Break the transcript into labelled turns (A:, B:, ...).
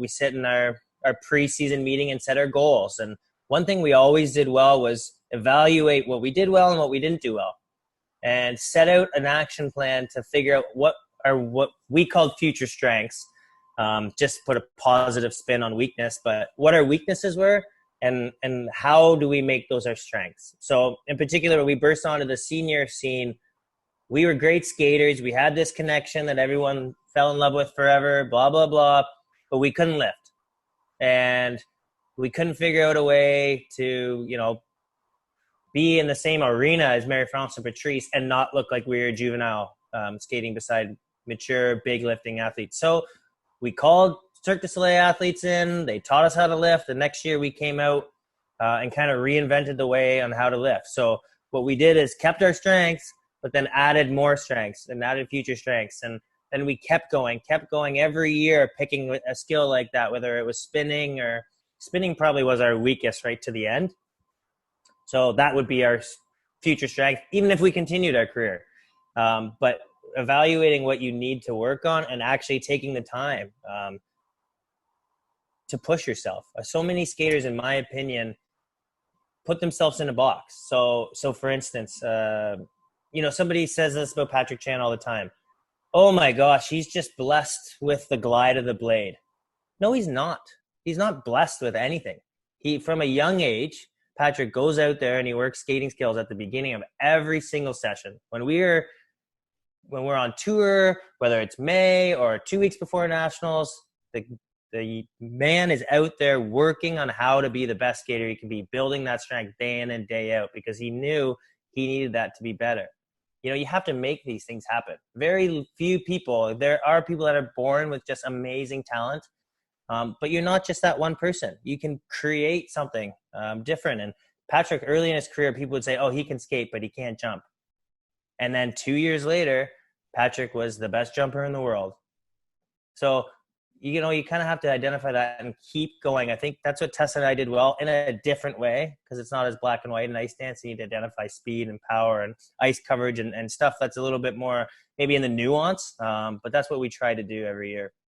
A: we sit in our preseason meeting and set our goals. And one thing we always did well was evaluate what we did well and what we didn't do well, and set out an action plan to figure out what we called future strengths. Just put a positive spin on weakness, but what our weaknesses were, and how do we make those our strengths. So in particular, when we burst onto the senior scene, we were great skaters. We had this connection that everyone fell in love with forever, blah, blah, blah, but we couldn't lift. And we couldn't figure out a way to, be in the same arena as Mary France and Patrice and not look like we were juvenile skating beside mature, big lifting athletes. So we called Cirque du Soleil athletes in. They taught us how to lift. The next year we came out and kind of reinvented the way on how to lift. So what we did is kept our strengths, but then added more strengths and added future strengths. And then we kept going every year, picking a skill like that, whether it was spinning, or spinning probably was our weakest right to the end. So that would be our future strength, even if we continued our career. But evaluating what you need to work on and actually taking the time to push yourself. So many skaters, in my opinion, put themselves in a box. So for instance, somebody says this about Patrick Chan all the time. Oh my gosh, he's just blessed with the glide of the blade. No, he's not. He's not blessed with anything. From a young age, Patrick goes out there and he works skating skills at the beginning of every single session. When we're on tour, whether it's May or 2 weeks before nationals, the man is out there working on how to be the best skater he can be, building that strength day in and day out, because he knew he needed that to be better. You have to make these things happen. Very few people, there are people that are born with just amazing talent, but you're not just that one person. You can create something different. And Patrick, early in his career, people would say, oh, he can skate, but he can't jump. And then 2 years later, Patrick was the best jumper in the world. So, you kind of have to identify that and keep going. I think that's what Tessa and I did well, in a different way, because it's not as black and white. In ice dance, you need to identify speed and power and ice coverage and stuff that's a little bit more maybe in the nuance. But that's what we try to do every year.